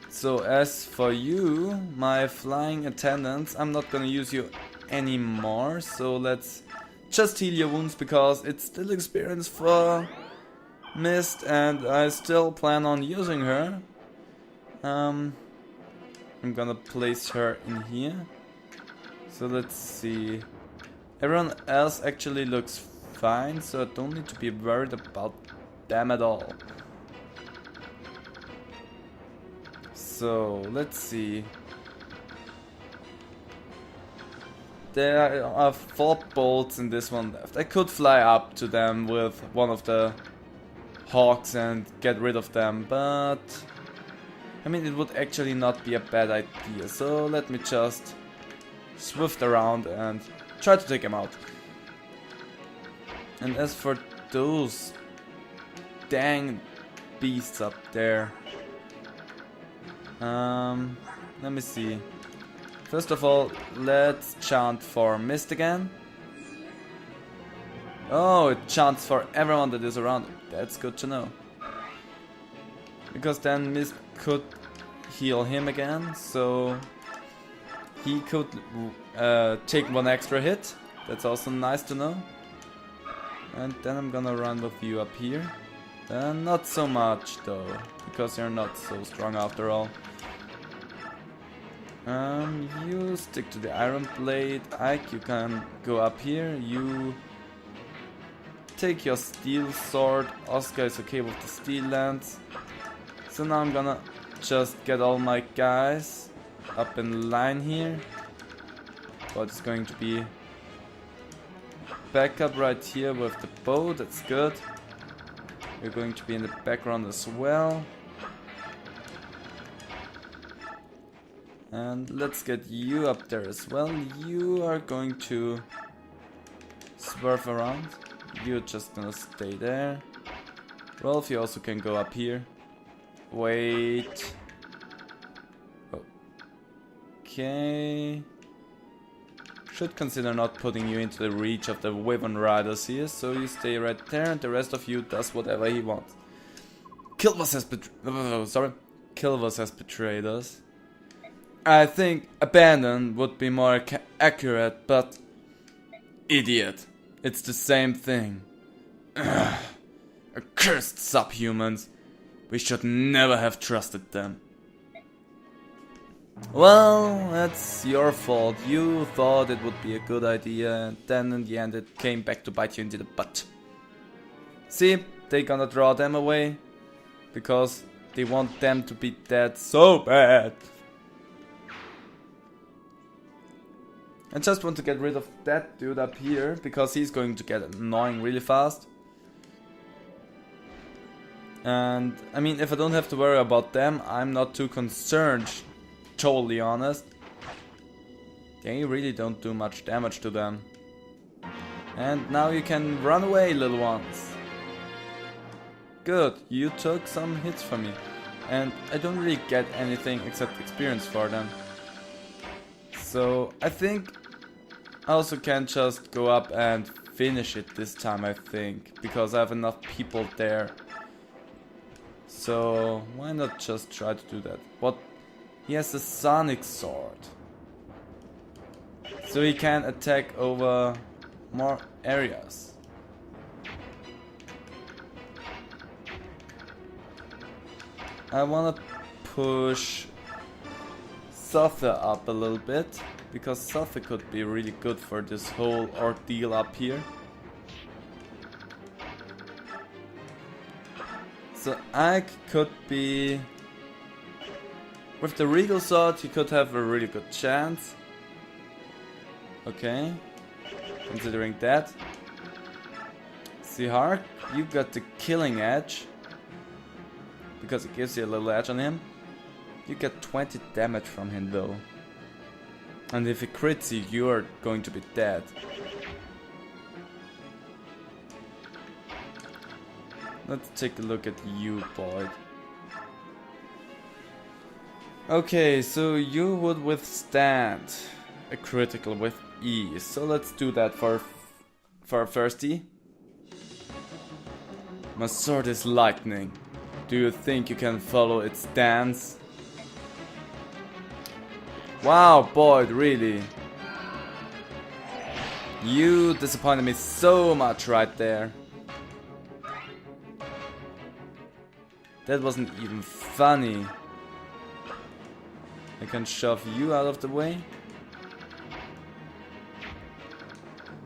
So as for you, my flying attendants, I'm not gonna use you anymore. So let's just heal your wounds because it's still experience for Mist and I still plan on using her. I'm gonna place her in here. So let's see. Everyone else actually looks fine, so I don't need to be worried about them at all. So let's see. There are 4 bolts in this one left. I could fly up to them with one of the hawks and get rid of them, but I mean it would actually not be a bad idea. So let me just swift around and try to take him out. And as for those dang beasts up there, let me see. First of all, let's chant for Mist again. Oh, it chants for everyone that is around. That's good to know. Because then Mist could heal him again, so he could take 1 extra hit. That's also nice to know. And then I'm gonna run with you up here. Not so much though, because you're not so strong after all. You stick to the iron blade. Ike, you can go up here. You take your steel sword. Oscar is okay with the steel lance. So now I'm gonna just get all my guys up in line here. But it's going to be backup right here with the bow. That's good. You're going to be in the background as well. And let's get you up there as well. You are going to swerve around. You're just gonna stay there. Rolf, you also can go up here. Wait. Okay. Should consider not putting you into the reach of the Wyvern Riders here, so you stay right there and the rest of you does whatever he wants. Kilvas has betrayed us. I think abandon would be more accurate, but idiot. It's the same thing. Ugh. Accursed subhumans. We should never have trusted them. Well, that's your fault. You thought it would be a good idea, and then in the end it came back to bite you into the butt. See, they gonna draw them away, because they want them to be dead so bad. I just want to get rid of that dude up here, because he's going to get annoying really fast. And, I mean, if I don't have to worry about them, I'm not too concerned, totally honest. They really don't do much damage to them. And now you can run away, little ones. Good, you took some hits from me. And I don't really get anything except experience for them. So, I think I also can just go up and finish it this time, I think. Because I have enough people there. So, why not just try to do that? What? He has a sonic sword. So he can attack over more areas. I wanna push Sotha up a little bit, because Sotha could be really good for this whole ordeal up here. So Ike could be... With the Regal Sword he could have a really good chance. Okay, considering that. Sehark, you got the killing edge, because it gives you a little edge on him. You get 20 damage from him though. And if he crits you, you're going to be dead. Let's take a look at you, Boyd. Okay, so you would withstand a critical with ease. So let's do that for our firstie. My sword is lightning. Do you think you can follow its dance? Wow, Boyd, really? You disappointed me so much right there. That wasn't even funny. I can shove you out of the way.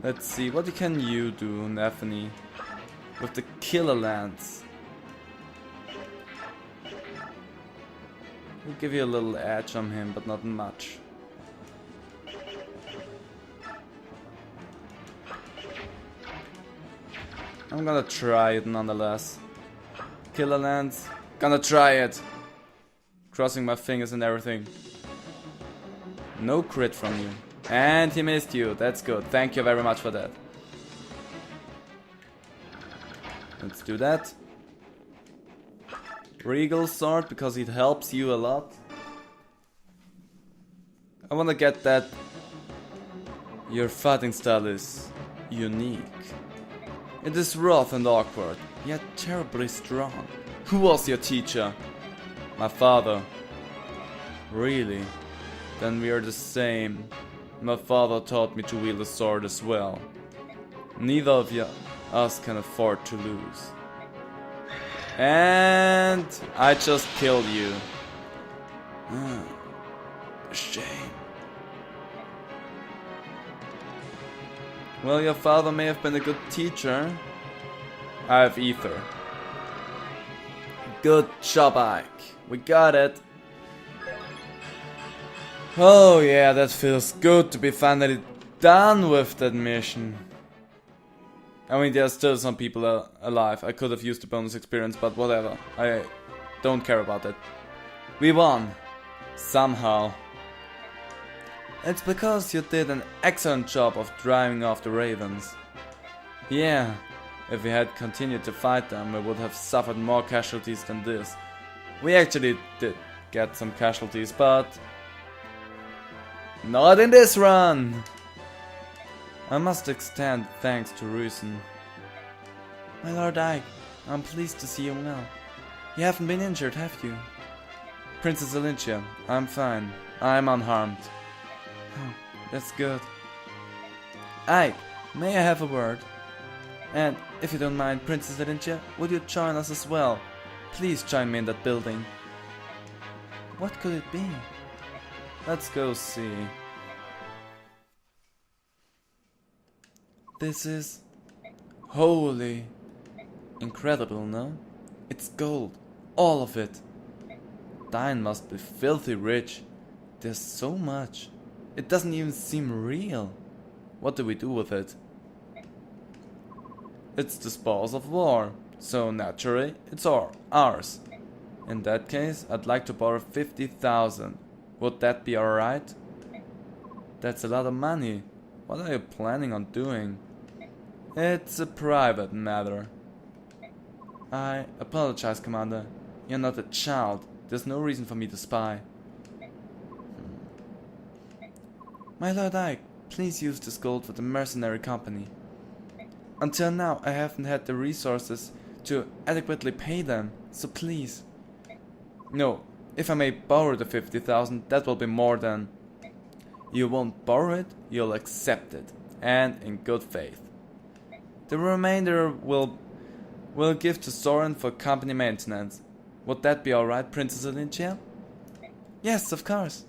Let's see, what can you do, Nathany? With the killer lance. We'll give you a little edge on him, but not much. I'm gonna try it nonetheless. Killer lance, gonna try it. Crossing my fingers and everything. No crit from you. And he missed you, that's good. Thank you very much for that. Let's do that. Regal sword, because it helps you a lot. I wanna get that. Your fighting style is unique. It is rough and awkward, yet terribly strong. Who was your teacher? My father. Really? Then we are the same. My father taught me to wield a sword as well. Neither of us can afford to lose. And I just killed you. A shame. Well, your father may have been a good teacher. I have ether. Good job, Ike. We got it. Oh yeah, that feels good to be finally done with that mission. I mean, there's still some people alive. I could have used the bonus experience, but whatever. I don't care about that. We won. Somehow. It's because you did an excellent job of driving off the ravens. Yeah, if we had continued to fight them, we would have suffered more casualties than this. We actually did get some casualties, but not in this run! I must extend thanks to Rüsen. My Lord Ike, I'm pleased to see you well. You haven't been injured, have you? Princess Alicia, I'm fine. I'm unharmed. Oh, that's good. Ike, may I have a word? And, if you don't mind, Princess Alicia, would you join us as well? Please join me in that building. What could it be? Let's go see. This is holy. Incredible, no? It's gold. All of it. Diane must be filthy rich. There's so much. It doesn't even seem real. What do we do with it? It's the spoils of war. So naturally, it's ours. In that case, I'd like to borrow 50,000. Would that be alright? That's a lot of money. What are you planning on doing? It's a private matter. I apologize, Commander. You're not a child. There's no reason for me to spy. My Lord Ike, please use this gold for the mercenary company. Until now, I haven't had the resources to adequately pay them, so please. No, if I may borrow the 50,000, that will be more than... You won't borrow it, you'll accept it, and in good faith. The remainder we'll give to Soren for company maintenance. Would that be alright, Princess Alicia? Yes, of course.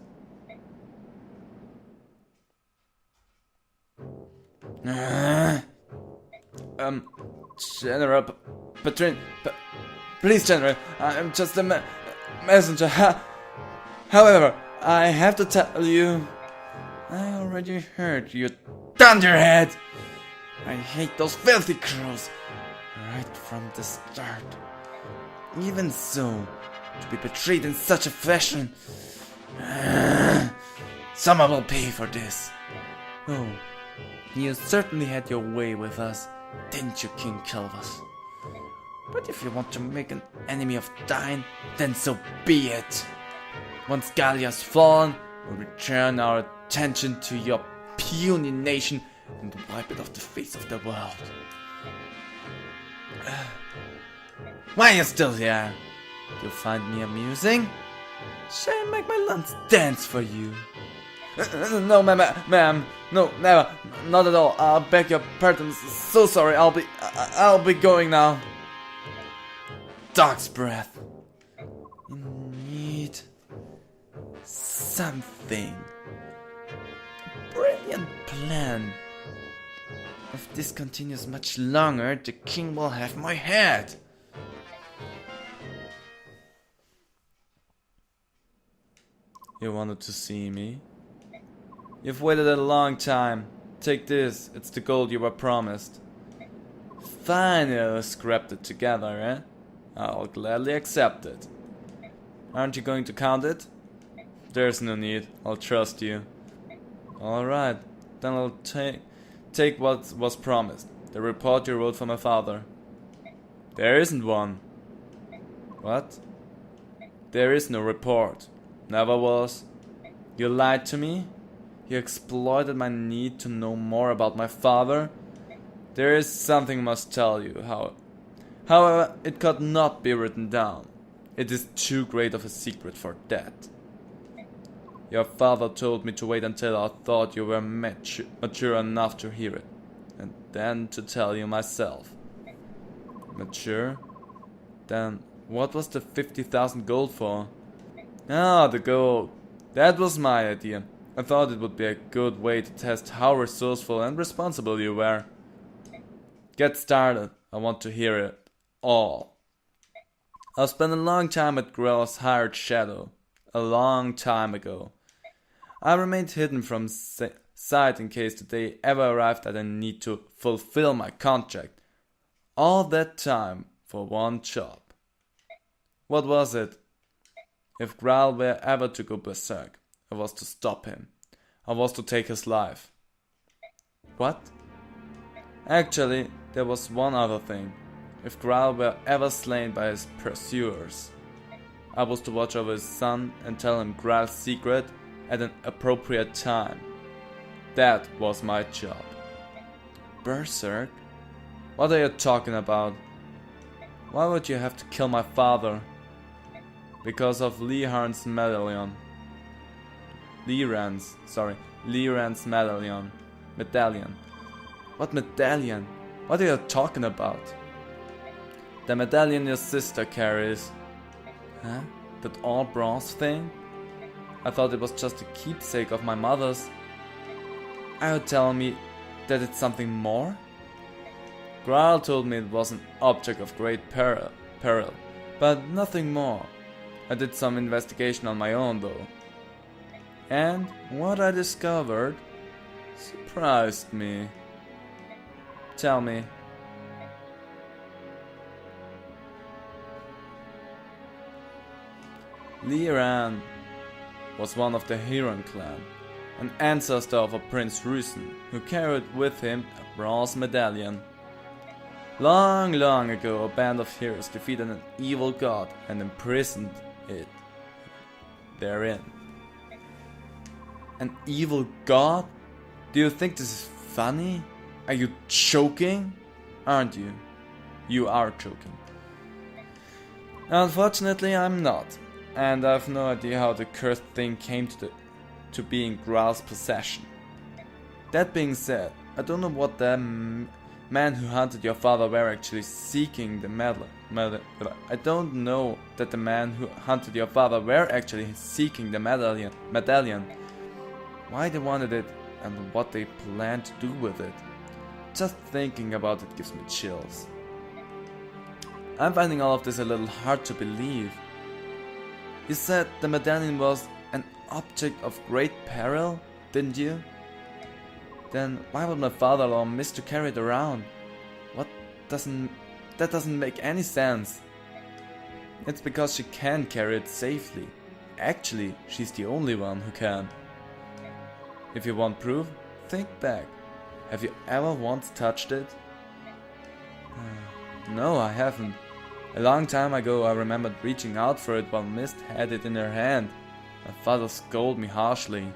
General Patrin... Please, General, I'm just a messenger. However, I have to tell you... I already heard you thunderhead! I hate those filthy crows right from the start. Even so, to be betrayed in such a fashion... someone will pay for this. Oh, you certainly had your way with us, didn't you, King Kilvas? But if you want to make an enemy of Dine, then so be it. Once Gallia's fallen, we'll return our attention to your puny nation and wipe it off the face of the world. Why are you still here? Do you find me amusing? Shall I make my lunch dance for you? No, ma'am, no, never, not at all. I'll beg your pardon. So sorry. I'll be going now. Dog's breath. You need something. A brilliant plan. If this continues much longer, the king will have my head. You wanted to see me? You've waited a long time. Take this, it's the gold you were promised. Finally scrapped it together, eh? I'll gladly accept it. Aren't you going to count it? There's no need, I'll trust you. Alright, then I'll take what was promised. The report you wrote for my father. There isn't one. What? There is no report. Never was. You lied to me? You exploited my need to know more about my father? There is something I must tell you. However, it could not be written down. It is too great of a secret for that. Your father told me to wait until I thought you were mature enough to hear it, and then to tell you myself. Mature? Then what was the 50,000 gold for? Ah, the gold. That was my idea. I thought it would be a good way to test how resourceful and responsible you were. Get started. I want to hear it all. I've spent a long time at Grell's hired shadow. A long time ago. I remained hidden from sight in case the day ever arrived that I need to fulfill my contract. All that time for one job. What was it? If Grell were ever to go berserk, I was to stop him. I was to take his life. What? Actually, there was one other thing. If Grell were ever slain by his pursuers, I was to watch over his son and tell him Grell's secret at an appropriate time. That was my job. Berserk? What are you talking about? Why would you have to kill my father? Because of Liran's medallion. Liran's medallion. What medallion? What are you talking about? The medallion your sister carries. Huh? That all bronze thing? I thought it was just a keepsake of my mother's. Are you telling me that it's something more? Grell told me it was an object of great peril, but nothing more. I did some investigation on my own though. And what I discovered surprised me. Tell me. Liran was one of the Huron clan, an ancestor of a Prince Rusen, who carried with him a bronze medallion. Long, long ago, a band of heroes defeated an evil god and imprisoned it therein. An evil god? Do you think this is funny? Are you joking? Aren't you? You are joking. Unfortunately, I'm not. And I've no idea how the cursed thing came to be in Grell's possession. That being said, I don't know what the man who hunted your father were actually seeking the medallion. I don't know that the man who hunted your father were actually seeking the medallion. Why they wanted it and what they planned to do with it. Just thinking about it gives me chills. I'm finding all of this a little hard to believe. You said the medallion was an object of great peril, didn't you? Then why would my father allow Miss to carry it around? That doesn't make any sense. It's because she can carry it safely. Actually, she's the only one who can. If you want proof, think back. Have you ever once touched it? No, I haven't. A long time ago I remembered reaching out for it while Mist had it in her hand. My father scolded me harshly.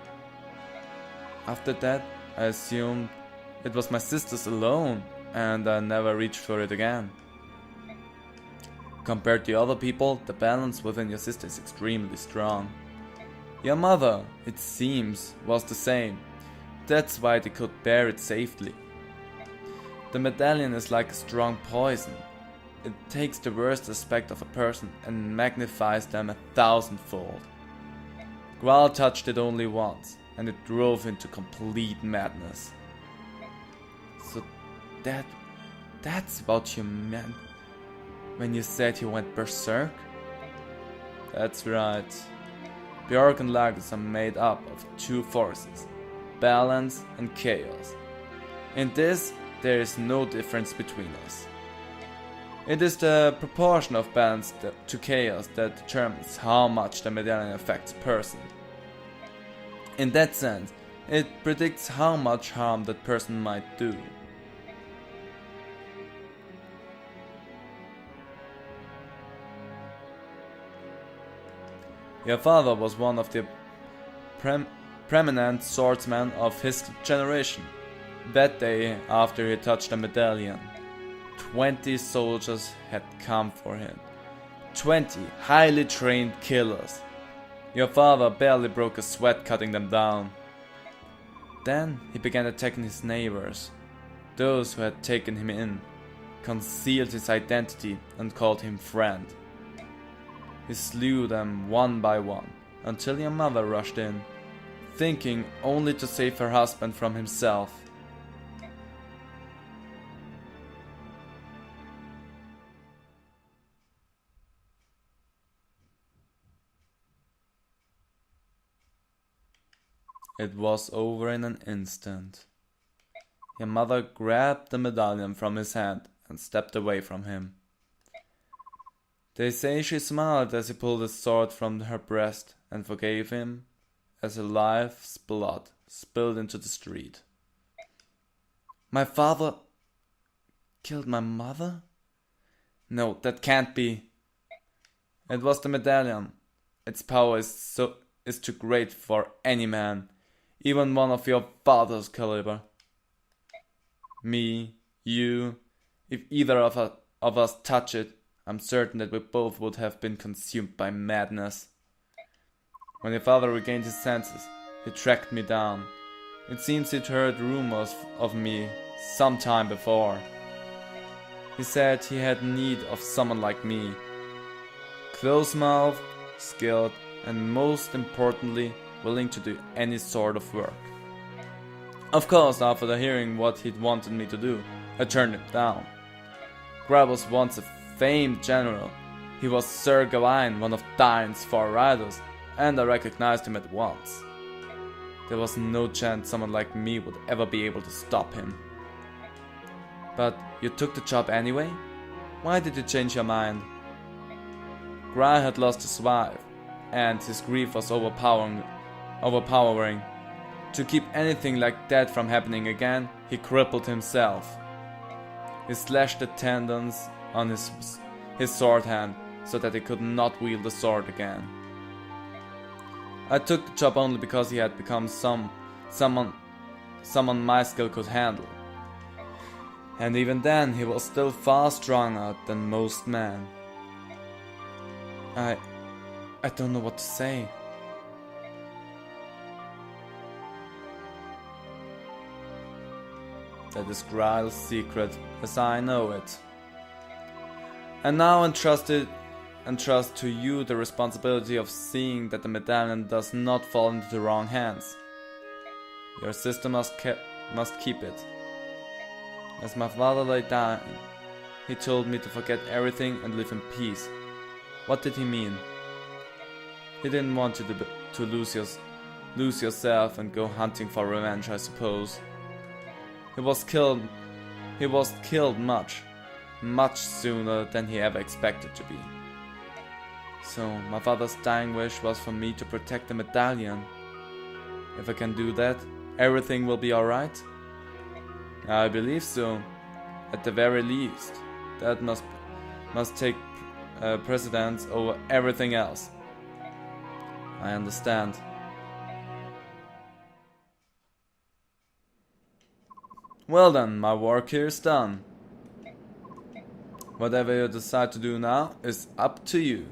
After that, I assumed it was my sister's alone, and I never reached for it again. Compared to other people, the balance within your sister is extremely strong. Your mother, it seems, was the same. That's why they could bear it safely. The medallion is like a strong poison. It takes the worst aspect of a person and magnifies them 1,000-fold. Graal touched it only once, and it drove into complete madness. So that's what you meant when you said he went berserk? That's right. Bjork and Lagos are made up of two forces, balance and chaos. In this, there is no difference between us. It is the proportion of balance to chaos that determines how much the medallion affects a person. In that sense, it predicts how much harm that person might do. Your father was one of the preeminent swordsmen of his generation. That day, after he touched the medallion, 20 soldiers had come for him. 20 highly trained killers. Your father barely broke a sweat cutting them down. Then he began attacking his neighbors, those who had taken him in, concealed his identity and called him friend. He slew them one by one, until your mother rushed in, thinking only to save her husband from himself. It was over in an instant. Your mother grabbed the medallion from his hand and stepped away from him. They say she smiled as he pulled his sword from her breast and forgave him as her life's blood spilled into the street. My father killed my mother? No, that can't be. It was the medallion. Its power is too great for any man, even one of your father's caliber. Me, you, if either of us touch it, I'm certain that we both would have been consumed by madness. When your father regained his senses, he tracked me down. It seems he'd heard rumors of me some time before. He said he had need of someone like me. Close-mouthed, skilled, and most importantly, willing to do any sort of work. Of course, after hearing what he'd wanted me to do, I turned him down. Graal was once a famed general. He was Sir Gawain, one of Dain's 4 riders, and I recognized him at once. There was no chance someone like me would ever be able to stop him. But you took the job anyway? Why did you change your mind? Graal had lost his wife, and his grief was overpowering. To keep anything like that from happening again, he crippled himself. He slashed the tendons on his sword hand so that he could not wield the sword again. I took the job only because he had become someone my skill could handle. And even then, he was still far stronger than most men. I don't know what to say. That is Graal's secret, as I know it. And now entrust to you the responsibility of seeing that the medallion does not fall into the wrong hands. Your sister must keep it. As my father lay dying, he told me to forget everything and live in peace. What did he mean? He didn't want you to lose yourself and go hunting for revenge, I suppose. He was killed much sooner than he ever expected to be. So my father's dying wish was for me to protect the medallion. If I can do that, everything will be alright? I believe so. At the very least, that must take precedence over everything else. I understand. Well then, my work here is done. Whatever you decide to do now is up to you.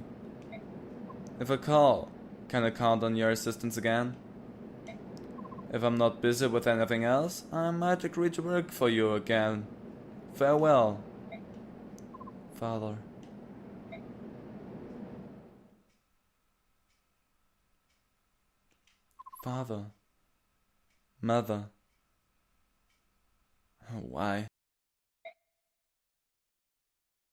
If I call, can I count on your assistance again? If I'm not busy with anything else, I might agree to work for you again. Farewell, Father. Father. Mother. Why?